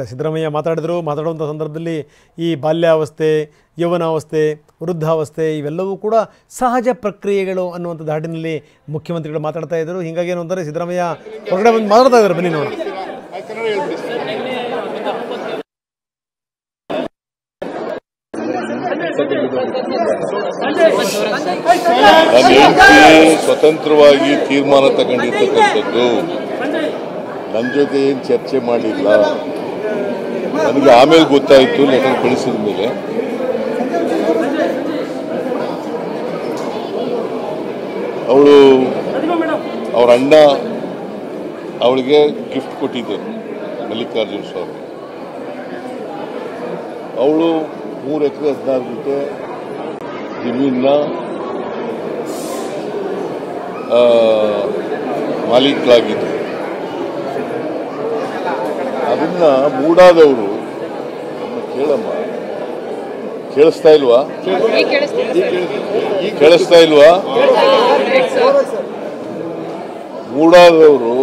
ಸಿದ್ದರಾಮಯ್ಯ ಮಾತಾಡುವಂಥ ಸಂದರ್ಭದಲ್ಲಿ ಈ ಬಾಲ್ಯಾವಸ್ಥೆ, ಯೌವನಾವಸ್ಥೆ, ವೃದ್ಧಾವಸ್ಥೆ ಇವೆಲ್ಲವೂ ಕೂಡ ಸಹಜ ಪ್ರಕ್ರಿಯೆಗಳು ಅನ್ನುವಂಥ ಧಾಟಿನಲ್ಲಿ ಮುಖ್ಯಮಂತ್ರಿಗಳು ಮಾತಾಡ್ತಾ ಇದ್ದರು. ಹೀಗಾಗಿ ಏನು ಅಂದರೆ ಸಿದ್ದರಾಮಯ್ಯ ಹೊರಗಡೆ ಬಂದು ಮಾತಾಡ್ತಾ ಇದ್ದಾರೆ. ಬನ್ನಿ ನೋಡೋಣ. ಸ್ವತಂತ್ರವಾಗಿ ತೀರ್ಮಾನ ತಗೊಂಡಿರ್ತಕ್ಕಂಥದ್ದು, ನನ್ನ ಜೊತೆ ಏನು ಚರ್ಚೆ ಮಾಡಿಲ್ಲ. ನನಗೆ ಆಮೇಲೆ ಗೊತ್ತಾಯಿತು ಲೆಟರ್ ಕಳಿಸಿದ ಮೇಲೆ. ಅವ್ರ ಅಣ್ಣ ಅವಳಿಗೆ ಗಿಫ್ಟ್ ಕೊಟ್ಟಿದ್ದರು, ಮಲ್ಲಿಕಾರ್ಜುನ ಸ್ವಾಮಿ. ಅವಳು 3 ಎಕರೆ 16 ಗುಂಟೆ ಜಮೀನ ಮಾಲೀಕರಾಗಿದ್ದರು. ಅದನ್ನ ಮೂಡಾದವರು ಕೇಳಮ್ಮ, ಕೇಳಿಸ್ತಾ ಇಲ್ವಾ? ಮೂಡಾದವರು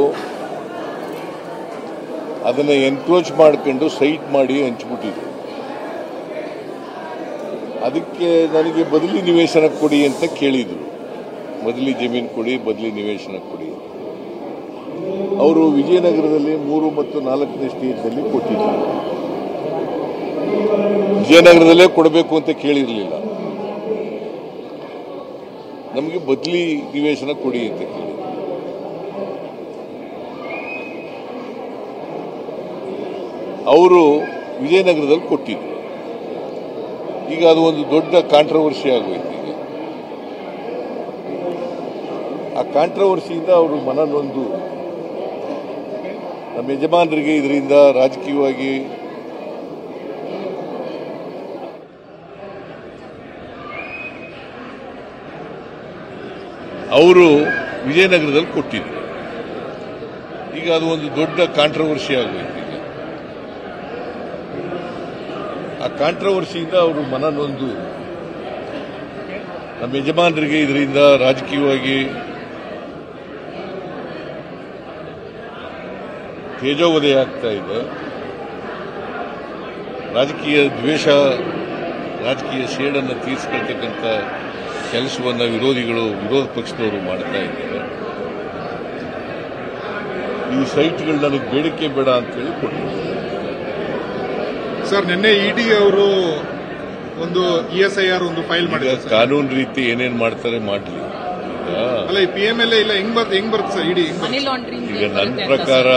ಅದನ್ನ ಎನ್ಕ್ರೋಚ್ ಮಾಡ್ಕೊಂಡು ಸೈಟ್ ಮಾಡಿ ಹಂಚ್ಬಿಟ್ಟಿದ್ರು. ಅದಕ್ಕೆ ನನಗೆ ಬದಲಿ ನಿವೇಶನ ಕೊಡಿ ಅಂತ ಕೇಳಿದ್ರು. ಬದಲಿ ಜಮೀನು ಕೊಡಿ, ಬದಲಿ ನಿವೇಶನ ಕೊಡಿ. ಅವರು ವಿಜಯನಗರದಲ್ಲಿ 3 ಮತ್ತು 4ನೇ ಸ್ಟೇಜ್ನಲ್ಲಿ ಕೊಟ್ಟಿದ್ರು. ವಿಜಯನಗರದಲ್ಲೇ ಕೊಡಬೇಕು ಅಂತ ಕೇಳಿರಲಿಲ್ಲ, ನಮಗೆ ಬದಲಿ ನಿವೇಶನ ಕೊಡಿ ಅಂತ ಕೇಳಿದ್ರು. ಅವರು ವಿಜಯನಗರದಲ್ಲಿ ಕೊಟ್ಟಿದ್ರು. ಈಗ ಅದು ಒಂದು ದೊಡ್ಡ ಕಾಂಟ್ರವರ್ಸಿ ಆಗೋಯ್ತು. ಈಗ ಆ ಕಾಂಟ್ರವರ್ಸಿಯಿಂದ ಅವರು ಮನನೊಂದು ನಮ್ಮ ಯಜಮಾನರಿಗೆ ಇದರಿಂದ ರಾಜಕೀಯವಾಗಿ ಅವರು ವಿಜಯನಗರದಲ್ಲಿ ಕೊಟ್ಟಿದ್ರು. ಈಗ ಅದು ಒಂದು ದೊಡ್ಡ ಕಾಂಟ್ರವರ್ಸಿ ಆಗೋಯ್ತು. ಈಗ ಆ ಕಾಂಟ್ರವರ್ಸಿಯಿಂದ ಅವರು ಮನನೊಂದು ನಮ್ಮ ಯಜಮಾನರಿಗೆ ಇದರಿಂದ ರಾಜಕೀಯವಾಗಿ ತೇಜೋವಧೆ ಆಗ್ತಾ ಇದೆ. ರಾಜಕೀಯ ದ್ವೇಷ, ರಾಜಕೀಯ ಸೇಡನ್ನು ತೀರಿಸ್ಕೊಳ್ತಕ್ಕಂಥ ಕೆಲಸವನ್ನು ವಿರೋಧ ಪಕ್ಷದವರು ಮಾಡ್ತಾ ಇದ್ದಾರೆ. ಈ ಸೈಟ್ಗಳು ನನಗೆ ಬೇಡಿಕೆ ಬೇಡ ಅಂತೇಳಿ ಕೊಟ್ಟಿದ್ದಾರೆ. ಸರ್, ನಿನ್ನೆ ಇಡಿ ಅವರು ಒಂದು ESIR ಒಂದು ಫೈಲ್ ಮಾಡಿದ್ದಾರೆ. ಕಾನೂನು ರೀತಿ ಏನೇನು ಮಾಡ್ತಾರೆ ಮಾಡಲಿ. ಅಲ್ಲ, ಈ PMLA ಇಲ್ಲ, ಹೆಂಗ್ ಬರುತ್ತೆ ಸರ್ ಇಡಿ? ಈಗ ನನ್ನ ಪ್ರಕಾರ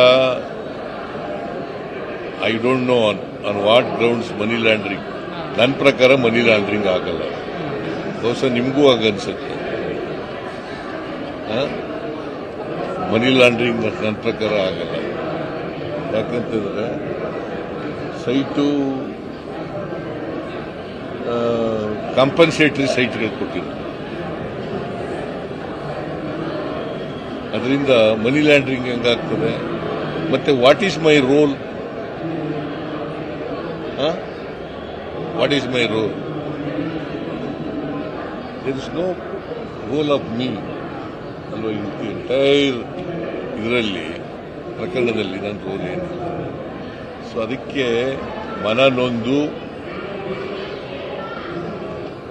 I don't know on what grounds money laundering. ನನ್ನ ಪ್ರಕಾರ ಮನಿ ಲ್ಯಾಂಡ್ರಿಂಗ್ ಆಗಲ್ಲ. ಬಹುಶಃ ನಿಮಗೂ ಆಗನ್ಸುತ್ತೆ. ಮನಿ ಲ್ಯಾಂಡ್ರಿಂಗ್ ನನ್ನ ಪ್ರಕಾರ ಆಗಲ್ಲ. ಯಾಕಂತಂದ್ರೆ ಸೈಟು ಕಾಂಪನ್ಸೇಟರಿ ಸೈಟ್ಗಳು ಕೊಟ್ಟಿದ್ರು. ಅದರಿಂದ ಮನಿ ಲ್ಯಾಂಡ್ರಿಂಗ್ ಹೆಂಗಾಗ್ತದೆ? ಮತ್ತೆ what is my role? What is my role? There is no role of me ಅಲ್ವಾ? ಎಂಟೈರ್ ಇದರಲ್ಲಿ ಪ್ರಕರಣದಲ್ಲಿ ನನ್ನ ರೋಲ್ ಏನಿಲ್ಲ. ಸೊ ಅದಕ್ಕೆ ಮನನೊಂದು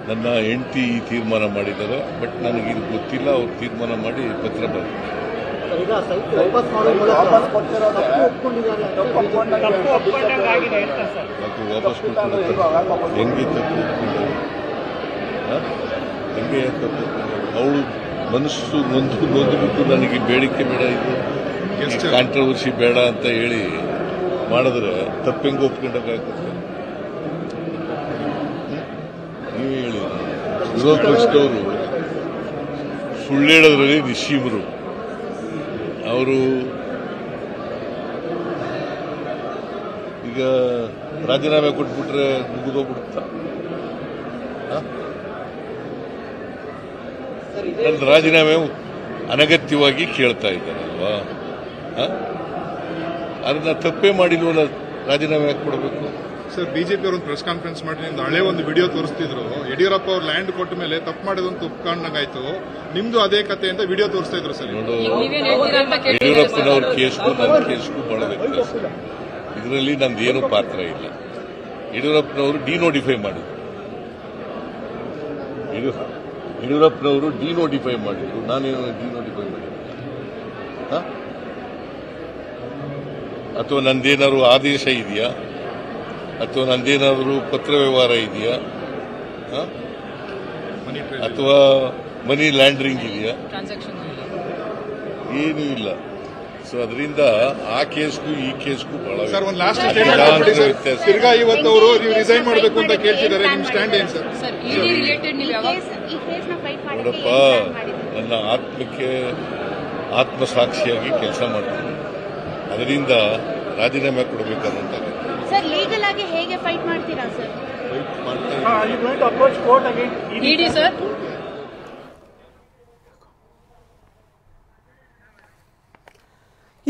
ನನ್ನ ಹೆಂಡತಿ ತೀರ್ಮಾನ ಮಾಡಿದ್ದಾರೆ. ಬಟ್ ನನಗಿದು ಗೊತ್ತಿಲ್ಲ. ಅವ್ರು ತೀರ್ಮಾನ ಮಾಡಿ ಪತ್ರ ಬರೆದಿದ್ದಾರೆ. ವಾಪಸ್ ಕೊಟ್ಟು ಹೆಂಗೆ ತಪ್ಪು ಅವಳು ಮನಸ್ಸು ನೊಂದುಬಿಟ್ಟು ನನಗೆ ಬೇಡಿಕೆ ಬೇಡ, ಇದು ಕಾಂಟ್ರವರ್ಸಿ ಬೇಡ ಅಂತ ಹೇಳಿ ಮಾಡಿದ್ರೆ ತಪ್ಪೆಂಗೆ ಒಪ್ಕೊಂಡಾಗುತ್ತೆ? ನೀವೇ ಹೇಳಿ. ವಿರೋಧ ಪಕ್ಷದವರು ಸುಳ್ಳು ಹೇಳೋದ್ರಲ್ಲಿ ನಿಶ್ಚೀಮರು. ಅವರು ಈಗ ರಾಜೀನಾಮೆ ಕೊಟ್ಬಿಟ್ರೆ ಮುಗಿದೋಗ್ಬಿಡುತ್ತಾ? ನನ್ನ ರಾಜೀನಾಮೆ ಅನಗತ್ಯವಾಗಿ ಕೇಳ್ತಾ ಇದ್ದಾರಲ್ವಾ? ಅದನ್ನ ತಪ್ಪೇ ಮಾಡಿಲ್ವಲ್ಲ, ರಾಜೀನಾಮೆ ಯಾಕೆ ಕೊಡಬೇಕು? ಸರ್, ಬಿಜೆಪಿ ಅವರು ಒಂದು ಪ್ರೆಸ್ ಕಾನ್ಫರೆನ್ಸ್ ಮಾಡಿ ನಿಮ್ದು ಹಳೆ ಒಂದು ವಿಡಿಯೋ ತೋರಿಸ್ತಿದ್ರು. ಯಡಿಯೂರಪ್ಪ ಅವ್ರು ಲ್ಯಾಂಡ್ ಕೊಟ್ಟ ಮೇಲೆ ತಪ್ಪು ಮಾಡಿದಂತ ಒಪ್ಕೊಂಡಂಗಾಯ್ತು. ನಿಮ್ದು ಅದೇ ಕತೆ ಅಂತ ವಿಡಿಯೋ ತೋರಿಸ್ತಾ ಇದ್ರು ಸರ್. ನೋಡು, ಯಡಿಯೂರಪ್ಪನವ್ರ ಕೇಸ್ಗೂ ನನ್ನ ಕೇಸ್ಗೂ ಬಹಳ ವ್ಯತ್ಯಾಸ. ಇದರಲ್ಲಿ ನಂದೇನು ಪಾತ್ರ ಇಲ್ಲ. ಯಡಿಯೂರಪ್ಪನವರು ಡಿನೋಟಿಫೈ ಮಾಡಿದ್ರು. ಯಡಿಯೂರಪ್ಪನವರು ಡಿನೋಟಿಫೈ ಮಾಡಿದ್ರು. ನಾನೇನು ಡಿನೋಟಿಫೈ ಮಾಡಿದ್ದೆ? ಅಥವಾ ನಂದೇನಾದ್ರು ಆದೇಶ ಇದೆಯಾ? ಅಥವಾ ನಂದೇನಾದರೂ ಪತ್ರ ವ್ಯವಹಾರ ಇದೆಯಾ? ಅಥವಾ ಮನಿ ಲ್ಯಾಂಡ್ರಿಂಗ್ ಇದೆಯಾ? ಏನೂ ಇಲ್ಲ. ಸೊ ಅದರಿಂದ ಆ ಕೇಸ್ಗೂ ಈ ಕೇಸ್ಗೂ ಬಹಳ ಸರ್, ಒಂದು ಲಾಸ್ಟ್ ಸ್ಟೇಟ್ಮೆಂಟ್ ತಿರ್ಗಾ ಇವತ್ತು ಅವರು ನೀವು ರಿಸೈನ್ ಮಾಡಬೇಕು ಅಂತ ಕೇಳ್ತಿದ್ದಾರೆ. ನಿಮ್ಮ ಸ್ಟ್ಯಾಂಡ್ ಏನು ಸರ್? ನೋಡಪ್ಪ, ನನ್ನ ಆತ್ಮಕ್ಕೆ ಆತ್ಮಸಾಕ್ಷಿಯಾಗಿ ಕೆಲಸ ಮಾಡ್ತೀನಿ. ಅದರಿಂದ ರಾಜೀನಾಮೆ ಕೊಡಬೇಕಾದಂತ ಸರ್, ಲೀಗಲ್ ಆಗಿ ಹೇಗೆ ಫೈಟ್ ಮಾಡ್ತೀರಾ ಸರ್? ಫೈಟ್ ಮಾಡ್ತಾ ಇಡಿ ಸರ್.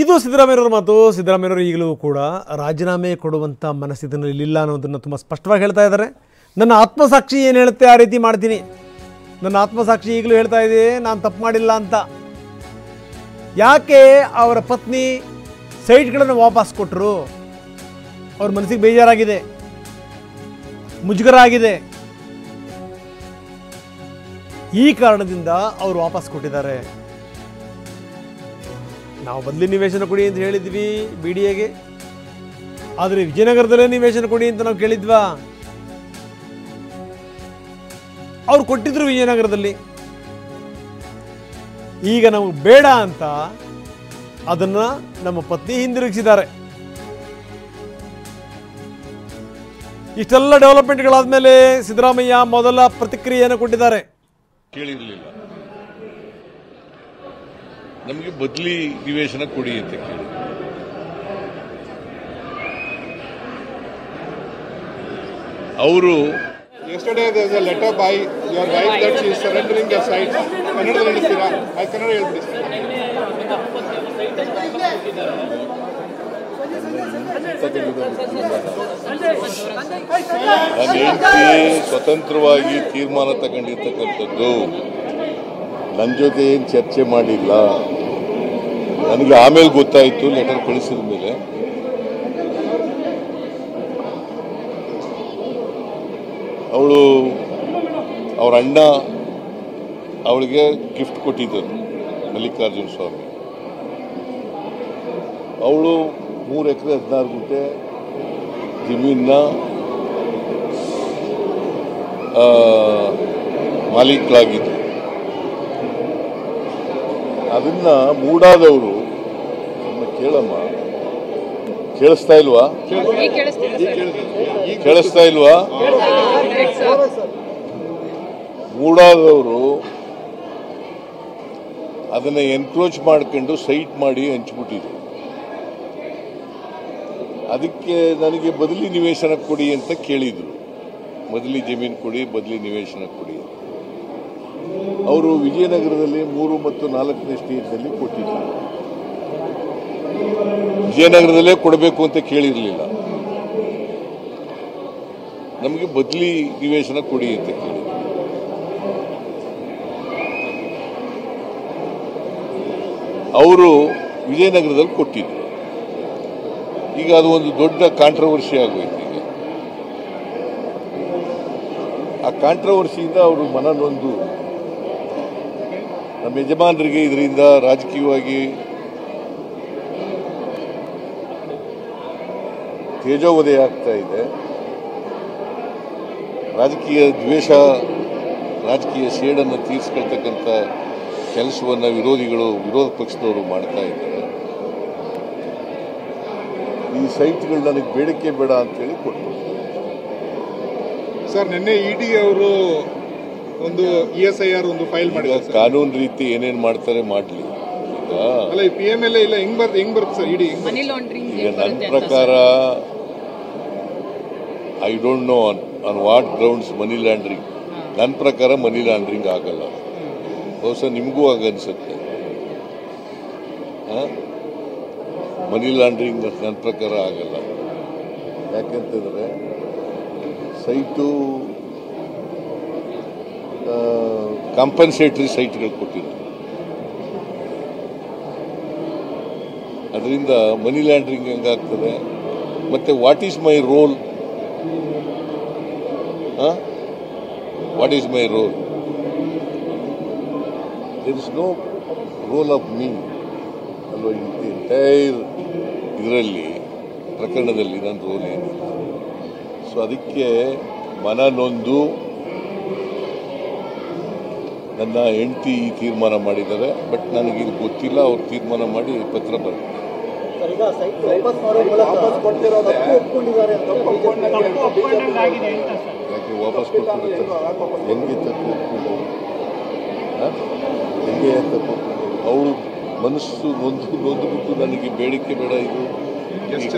ಇದು ಸಿದ್ದರಾಮಯ್ಯವ್ರ ಮಾತು. ಸಿದ್ದರಾಮಯ್ಯವರು ಈಗಲೂ ಕೂಡ ರಾಜೀನಾಮೆ ಕೊಡುವಂಥ ಮನಸ್ಥಿತಿನಲ್ಲಿ ಇಲ್ಲ ಅನ್ನೋದನ್ನು ತುಂಬ ಸ್ಪಷ್ಟವಾಗಿ ಹೇಳ್ತಾ ಇದ್ದಾರೆ. ನನ್ನ ಆತ್ಮಸಾಕ್ಷಿ ಏನು ಹೇಳುತ್ತೆ ಆ ರೀತಿ ಮಾಡ್ತೀನಿ. ನನ್ನ ಆತ್ಮಸಾಕ್ಷಿ ಈಗಲೂ ಹೇಳ್ತಾ ಇದೆ ನಾನು ತಪ್ಪು ಮಾಡಿಲ್ಲ ಅಂತ. ಯಾಕೆ ಅವರ ಪತ್ನಿ ಸೈಟ್ಗಳನ್ನು ವಾಪಸ್ ಕೊಟ್ಟರು? ಅವ್ರ ಮನಸ್ಸಿಗೆ ಬೇಜಾರಾಗಿದೆ, ಮುಜುಗರ ಆಗಿದೆ. ಈ ಕಾರಣದಿಂದ ಅವರು ವಾಪಸ್ ಕೊಟ್ಟಿದ್ದಾರೆ. ನಾವು ಬದಲಿ ನಿವೇಶನ ಕೊಡಿ ಅಂತ ಹೇಳಿದ್ವಿ BDAಗೆ, ಆದರೆ ವಿಜಯನಗರದಲ್ಲೇ ನಿವೇಶನ ಕೊಡಿ ಅಂತ ನಾವು ಕೇಳಿದ್ವಾ? ಅವ್ರು ಕೊಟ್ಟಿದ್ರು ವಿಜಯನಗರದಲ್ಲಿ. ಈಗ ನಮಗೆ ಬೇಡ ಅಂತ ಅದನ್ನ ನಮ್ಮ ಪತ್ನಿ ಹಿಂದಿರುಗಿಸಿದ್ದಾರೆ. ಇಷ್ಟೆಲ್ಲ ಡೆವಲಪ್ಮೆಂಟ್ಗಳಾದ್ಮೇಲೆ ಸಿದ್ದರಾಮಯ್ಯ ಮೊದಲ ಪ್ರತಿಕ್ರಿಯೆಯನ್ನು ಕೊಟ್ಟಿದ್ದಾರೆ. ಕೇಳಿರಲಿಲ್ಲ. ನಮಗೆ ಬದಲಿ ನಿವೇಶನ ಕೊಡಿ ಅಂತ ಕೇಳಿ. ಅವರು Yesterday there is a letter by your wife that she is surrendering the site. ಕನ್ನಡದಲ್ಲಿ ಹೇಳ್ತೀರಾ? ಕನ್ನಡ ಹೇಳ್ಬಿಡಿ ಸರ್. ನನ್ನ ಹೆಂಡತಿ ಸ್ವತಂತ್ರವಾಗಿ ತೀರ್ಮಾನ ತಗೊಂಡಿರ್ತಕ್ಕಂಥದ್ದು. ನನ್ನ ಜೊತೆ ಏನು ಚರ್ಚೆ ಮಾಡಿಲ್ಲ. ನನಗೆ ಆಮೇಲೆ ಗೊತ್ತಾಯಿತು ಲೆಟರ್ ಕಳಿಸಿದ ಮೇಲೆ. ಅವಳು ಅವ್ರ ಅಣ್ಣ ಅವಳಿಗೆ ಗಿಫ್ಟ್ ಕೊಟ್ಟಿದ್ದರು, ಮಲ್ಲಿಕಾರ್ಜುನ ಸ್ವಾಮಿ. ಅವಳು 3 ಎಕರೆ 16 ಗುಂಟೆ ಜಮೀನ ಮಾಲೀಕರಾಗಿದ್ದರು. ಅದನ್ನ ಮೂಡಾದವರು ಕೇಳಮ್ಮ, ಕೇಳಿಸ್ತಾ ಇಲ್ವಾ? ಕೇಳಿಸ್ತಾ ಇಲ್ವಾ? ಮೂಡಾದವರು ಅದನ್ನ ಎನ್ಕ್ರೋಚ್ ಮಾಡ್ಕೊಂಡು ಸೈಟ್ ಮಾಡಿ ಹಂಚ್ಬಿಟ್ಟಿದ್ರು. ಅದಕ್ಕೆ ನನಗೆ ಬದಲಿ ನಿವೇಶನ ಕೊಡಿ ಅಂತ ಕೇಳಿದ್ರು. ಬದಲಿ ಜಮೀನು ಕೊಡಿ, ಬದಲಿ ನಿವೇಶನ ಕೊಡಿ. ಅವರು ವಿಜಯನಗರದಲ್ಲಿ 3 ಮತ್ತು 4ನೇ ಸ್ಟೇಜ್ನಲ್ಲಿ ಕೊಟ್ಟಿದ್ರು. ವಿಜಯನಗರದಲ್ಲೇ ಕೊಡಬೇಕು ಅಂತ ಕೇಳಿರಲಿಲ್ಲ. ನಮಗೆ ಬದಲಿ ನಿವೇಶನ ಕೊಡಿ ಅಂತ ಕೇಳಿದ್ರು. ಅವರು ವಿಜಯನಗರದಲ್ಲಿ ಕೊಟ್ಟಿದ್ರು. ಈಗ ಅದು ಒಂದು ದೊಡ್ಡ ಕಾಂಟ್ರವರ್ಸಿ ಆಗೋಯ್ತು. ಈಗ ಆ ಕಾಂಟ್ರವರ್ಸಿಯಿಂದ ಅವರು ಮನನೊಂದು ನಮ್ಮ ಯಜಮಾನರಿಗೆ ಇದರಿಂದ ರಾಜಕೀಯವಾಗಿ ತೇಜೋವಧೆ ಆಗ್ತಾ ಇದೆ. ರಾಜಕೀಯ ದ್ವೇಷ, ರಾಜಕೀಯ ಸೇಡನ್ನು ತೀರಿಸ್ಕೊಳ್ತಕ್ಕಂಥ ಕೆಲಸವನ್ನು ವಿರೋಧ ಪಕ್ಷದವರು ಮಾಡ್ತಾ ಇದ್ದಾರೆ. ಈ ಸೈಟ್ಗಳು ನನಗೆ ಬೇಡಿಕೆ ಬೇಡ ಅಂತೇಳಿ ಕೊಟ್ಟರು. ಸರ್, ನಿನ್ನೆ ಇಡಿ ಅವರು ಒಂದು ESIR ಒಂದು ಫೈಲ್ ಮಾಡಿದ್ದಾರೆ. ಕಾನೂನು ರೀತಿ ಏನೇನು ಮಾಡ್ತಾರೆ ಮಾಡಲಿ. ಈಗ ಅಲ್ಲ, PMLA ಇಲ್ಲ, ಹೆಂಗ್ ಬರುತ್ತೆ ಸರ್ ಇಡಿ? ಮನಿ ಲಾಂಡ್ರಿಂಗ್ ಈಗ ನನ್ನ ಪ್ರಕಾರ I don't know on what grounds money laundering. ನನ್ನ ಪ್ರಕಾರ ಮನಿ ಲ್ಯಾಂಡ್ರಿಂಗ್ ಆಗಲ್ಲ. ಬಹುಶಃ ನಿಮಗೂ ಆಗನ್ಸುತ್ತೆ. ಮನಿ ಲ್ಯಾಂಡ್ರಿಂಗ್ ನನ್ನ ಪ್ರಕಾರ ಆಗಲ್ಲ. ಯಾಕೆಂತಂದರೆ ಸೈಟು ಕಾಂಪನ್ಸೇಟರಿ ಸೈಟ್ಗಳು ಕೊಟ್ಟಿದ್ರು. ಅದರಿಂದ ಮನಿ ಲ್ಯಾಂಡ್ರಿಂಗ್ ಹೆಂಗಾಗ್ತದೆ? ಮತ್ತೆ what is my role? What is my role? There is no role of me ಅಲ್ವಾ ಎಂಟೈರ್ ಇದರಲ್ಲಿ ಪ್ರಕರಣದಲ್ಲಿ ನನ್ನ ರೋಲ್ ಏನಿಲ್ಲ. ಸೊ ಅದಕ್ಕೆ ಮನನೊಂದು ನನ್ನ ಹೆಂಡತಿ ತೀರ್ಮಾನ ಮಾಡಿದ್ದಾರೆ. ಬಟ್ ನನಗಿದು ಗೊತ್ತಿಲ್ಲ, ಅವ್ರು ತೀರ್ಮಾನ ಮಾಡಿ ಪತ್ರ ಬರುತ್ತೆ. ಯಾಕೆ ವಾಪಸ್ ಕೊಟ್ಬಿಡುತ್ತೆ? ಹೆಂಗೆ ತಪ್ಪು ಒಪ್ಕೊಂಡು ಹೆಂಗೆ ತಪ್ಪು ಅವಳು ಮನಸ್ಸು ನೊಂದುಬಿಟ್ಟು ನನಗೆ ಬೇಡಿಕೆ ಬೇಡ, ಇದು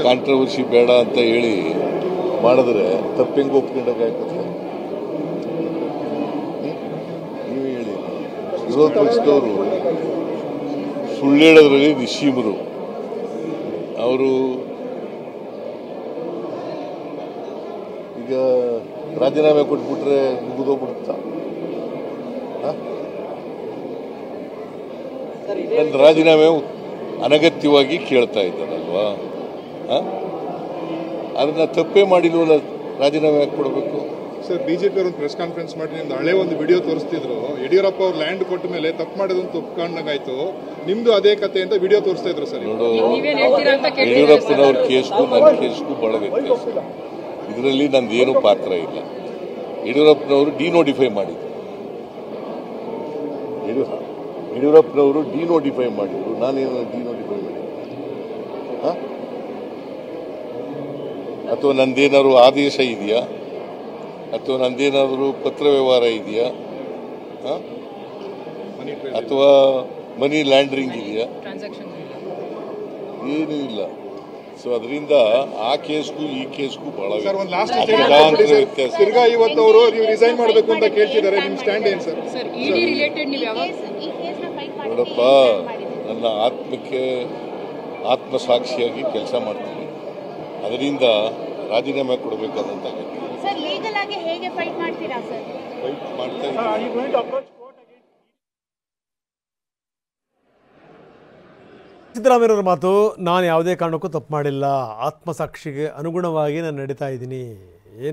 ಕಾಂಟ್ರವರ್ಸಿ ಬೇಡ ಅಂತ ಹೇಳಿ ಮಾಡಿದ್ರೆ ತಪ್ಪು ಹೆಂಗೆ ಒಪ್ಕೊಂಡಾಗ್ತದೆ? ನೀವು ಹೇಳಿ. ವಿರೋಧ ಪಕ್ಷದವರು ಸುಳ್ಳು ಹೇಳೋದ್ರಲ್ಲಿ ನಿಶ್ಚೀಮರು. ಅವರು ಈಗ ರಾಜೀನಾಮೆ ಕೊಟ್ಬಿಟ್ರೆ ಮುಗಿದೋಗ್ಬಿಡುತ್ತಾ? ನನ್ನ ರಾಜೀನಾಮೆ ಅನಗತ್ಯವಾಗಿ ಕೇಳ್ತಾ ಇದ್ದಾರಲ್ವಾ? ಅದನ್ನ ತಪ್ಪೇ ಮಾಡಿಲ್ವಲ್ಲ, ರಾಜೀನಾಮೆ ಯಾಕೆ ಕೊಡಬೇಕು? ಸರ್, ಬಿಜೆಪಿ ಅವರು ಪ್ರೆಸ್ ಕಾನ್ಫರೆನ್ಸ್ ಮಾಡಿ ನಿಮ್ದು ಹಳೆ ಒಂದು ವಿಡಿಯೋ ತೋರಿಸ್ತಿದ್ರು. ಯಡಿಯೂರಪ್ಪ ಅವ್ರು ಲ್ಯಾಂಡ್ ಕೊಟ್ಟ ಮೇಲೆ ತಪ್ಪು ಮಾಡಿದಂತ ಒಪ್ಕೊಂಡಾಗಾಯ್ತು. ನಿಮ್ದು ಅದೇ ಕತೆ ಅಂತ ವಿಡಿಯೋ ತೋರಿಸ್ತಾ ಇದ್ರು ಸರ್. ನೋಡು, ಯಡಿಯೂರಪ್ಪನವ್ರ ಕೇಸ್ಗೂ ನನ್ನ ಕೇಸ್ಗೂ ಬಹಳ ವ್ಯತ್ಯಾಸ. ಇದರಲ್ಲಿ ನಂದೇನು ಪಾತ್ರ ಇಲ್ಲ. ಯಡಿಯೂರಪ್ಪನವರು ಡಿನೋಟಿಫೈ ಮಾಡಿದ್ರು. ಯಡಿಯೂರಪ್ಪನವರು ಡಿನೋಟಿಫೈ ಮಾಡಿದ್ರು. ನಾನೇನು ಡಿನೋಟಿಫೈ ಮಾಡಿದ್ದೆ? ಅಥವಾ ನಂದೇನಾದ್ರು ಆದೇಶ ಇದೆಯಾ? ಅಥವಾ ನಂದೇನಾದರೂ ಪತ್ರ ವ್ಯವಹಾರ ಇದೆಯಾ? ಅಥವಾ ಮನಿ ಲ್ಯಾಂಡ್ರಿಂಗ್ ಇದೆಯಾ? ಏನೂ ಇಲ್ಲ. ಸೊ ಅದರಿಂದ ಆ ಕೇಸ್ಗೂ ಈ ಕೇಸ್ಗೂ ಬಹಳ ವ್ಯತ್ಯಾಸ. ತಿರ್ಗಾ ಇವತ್ತು ಅವರು ನೀವು ರಿಸೈನ್ ಮಾಡಬೇಕು ಅಂತ ಕೇಳ್ತಿದ್ದಾರೆ. ನಿಮ್ಮ ಸ್ಟ್ಯಾಂಡ್ ಏನು ಸರ್? ನೋಡಪ್ಪ, ನನ್ನ ಆತ್ಮಸಾಕ್ಷಿಯಾಗಿ ಕೆಲಸ ಮಾಡ್ತೀನಿ. ಅದರಿಂದ ರಾಜೀನಾಮೆ ಕೊಡಬೇಕಾದಂತ ಸರ್, ಲೀಗಲ್ ಆಗಿ ಹೇಗೆ ಫೈಟ್ ಮಾಡ್ತೀರಾ ಸರ್? ಫೈಟ್ ಮಾಡ್ತಾ ಇದ್ದೀನಿ. ಸಿದ್ದರಾಮಯ್ಯವ್ರ ಮಾತು, ನಾನು ಯಾವುದೇ ಕಾರಣಕ್ಕೂ ತಪ್ಪು ಮಾಡಿಲ್ಲ, ಆತ್ಮಸಾಕ್ಷಿಗೆ ಅನುಗುಣವಾಗಿ ನಾನು ನಡೀತಾ ಇದ್ದೀನಿ.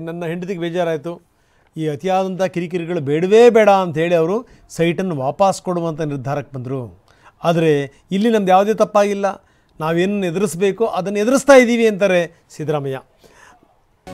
ನನ್ನ ಹೆಂಡತಿಗೆ ಬೇಜಾರಾಯಿತು, ಈ ಅತಿಯಾದಂಥ ಕಿರಿಕಿರಿಗಳು ಬೇಡವೇ ಬೇಡ ಅಂಥೇಳಿ ಅವರು ಸೈಟನ್ನು ವಾಪಸ್ ಕೊಡುವಂಥ ನಿರ್ಧಾರಕ್ಕೆ ಬಂದರು. ಆದರೆ ಇಲ್ಲಿ ನಮ್ದು ಯಾವುದೇ ತಪ್ಪಾಗಿಲ್ಲ, ನಾವೇನು ಎದುರಿಸಬೇಕೋ ಅದನ್ನು ಎದುರಿಸ್ತಾ ಇದ್ದೀವಿ ಅಂತಾರೆ ಸಿದ್ದರಾಮಯ್ಯ.